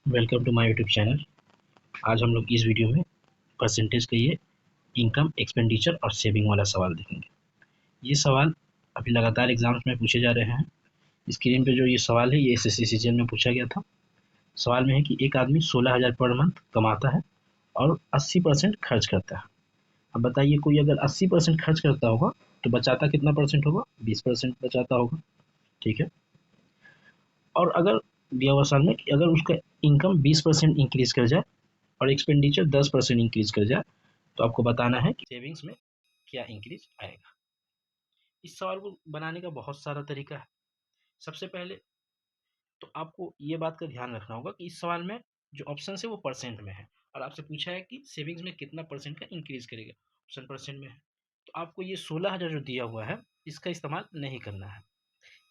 Welcome to my YouTube channel. आज हम लोग इस वीडियो में परसेंटेज का ये इनकम एक्सपेंडिचर और सेविंग वाला सवाल देखेंगे। ये सवाल अभी लगातार एग्जाम्स में पूछे जा रहे हैं। स्क्रीन पे जो ये सवाल है ये एसएससी सीजीएल में पूछा गया था। सवाल में है कि एक आदमी 16,000 पर मंथ कमाता है और 80% खर्च करता है। अब बताइए, कोई अगर 80% खर्च करता होगा तो बचाता कितना परसेंट होगा? 20% बचाता होगा। ठीक है। और अगर दिया हुआ साल में कि अगर उसका इनकम 20% इंक्रीज कर जाए और एक्सपेंडिचर 10% इंक्रीज कर जाए तो आपको बताना है कि सेविंग्स में क्या इंक्रीज आएगा। इस सवाल को बनाने का बहुत सारा तरीका है। सबसे पहले तो आपको ये बात का ध्यान रखना होगा कि इस सवाल में जो ऑप्शन है वो परसेंट में है और आपसे पूछा है कि सेविंग्स में कितना परसेंट का इंक्रीज करेगा, ऑप्शन परसेंट में है। तो आपको ये 16,000 जो दिया हुआ है इसका इस्तेमाल नहीं करना है।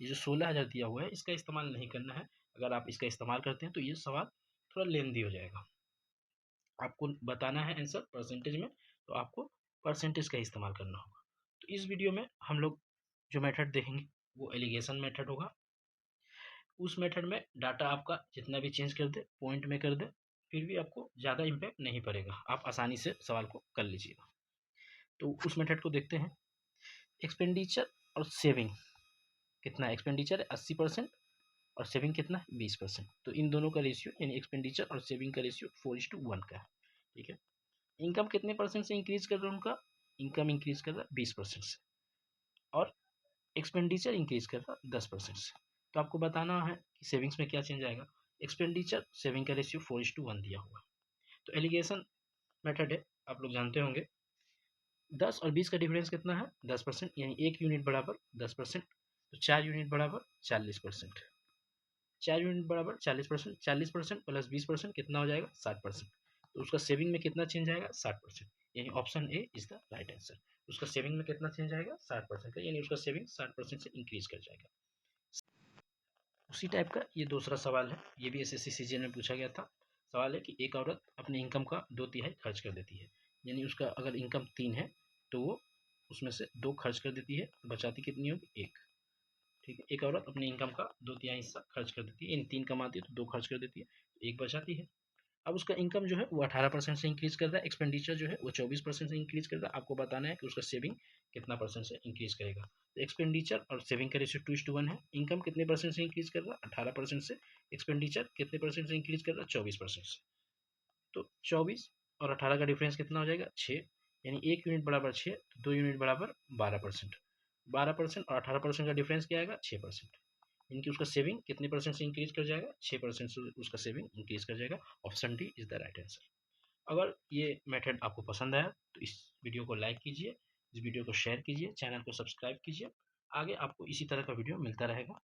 ये जो 16,000 दिया हुआ है इसका इस्तेमाल नहीं करना है। अगर आप इसका इस्तेमाल करते हैं तो ये सवाल थोड़ा लेंदी हो जाएगा। आपको बताना है आंसर परसेंटेज में, तो आपको परसेंटेज का इस्तेमाल करना होगा। तो इस वीडियो में हम लोग जो मेथड देखेंगे वो एलिगेशन मेथड होगा। उस मेथड में डाटा आपका जितना भी चेंज कर दे, पॉइंट में कर दे, फिर भी आपको ज़्यादा इम्पैक्ट नहीं पड़ेगा, आप आसानी से सवाल को कर लीजिएगा। तो उस मेथड को देखते हैं। एक्सपेंडिचर और सेविंग कितना, एक्सपेंडिचर है 80% और सेविंग कितना है 20%। तो इन दोनों का रेशियो यानी एक्सपेंडिचर और सेविंग का रेशियो 4:1 का है। ठीक है। इनकम कितने परसेंट से इंक्रीज कर रहा है उनका? इनकम इंक्रीज कर रहा है 20% से और एक्सपेंडिचर इंक्रीज कर रहा है 10% से। तो आपको बताना है कि सेविंग्स में क्या चेंज आएगा। एक्सपेंडिचर सेविंग का रेशियो 4:1 दिया हुआ। तो एलिगेशन मेथड है, आप लोग जानते होंगे। 10 और 20 का डिफरेंस कितना है? 10%, यानी 1 यूनिट बराबर 10%। तो 4 यूनिट बराबर 40%। 4 यूनिट बराबर 40%। 40% प्लस 20% कितना हो जाएगा? 60%। तो उसका सेविंग में कितना चेंज आएगा? 60%। यानी option A is the right answer. उसका सेविंग में कितना चेंज आएगा? 60% का, यानी उसका सेविंग 60% से इंक्रीज कर जाएगा। उसी टाइप का ये दूसरा सवाल है, ये भी एसएससी सीजीएल में पूछा गया था। सवाल है कि एक औरत अपने इनकम का 2/3 खर्च कर देती है, यानी उसका अगर इनकम 3 है तो वो उसमें से 2 खर्च कर देती है, बचाती कितनी होगी? 1। ठीक है। एक औरत अपने इनकम का 2/3 हिस्सा खर्च कर देती है, इन 3 कमाती है तो 2 खर्च कर देती है, तो 1 बचाती है। अब उसका इनकम जो है वो 18% से इंक्रीज कर रहा है, एक्सपेंडिचर जो है वो 24% से इंक्रीज कर रहा है। आपको बताना है कि उसका सेविंग कितना परसेंट से इंक्रीज करेगा। तो एक्सपेंडिचर और सेविंग का रेशियो 2:1 है। इनकम कितने परसेंट से इंक्रीज कर रहा है? 18% से। एक्सपेंडिचर कितने परसेंट से इंक्रीज कर रहा है? 24% से। तो 24 और 18 का डिफरेंस कितना हो जाएगा? 6। यानी 1 यूनिट बराबर 6, तो 2 यूनिट बराबर 12%। 12% और 18% का डिफरेंस क्या आएगा? 6%। इनकी उसका सेविंग कितने परसेंट से इंक्रीज कर जाएगा? 6% से उसका सेविंग इंक्रीज कर जाएगा। Option D is the right answer. अगर ये मेथड आपको पसंद आया तो इस वीडियो को लाइक कीजिए, इस वीडियो को शेयर कीजिए, चैनल को सब्सक्राइब कीजिए। आगे आपको इसी तरह का वीडियो मिलता रहेगा।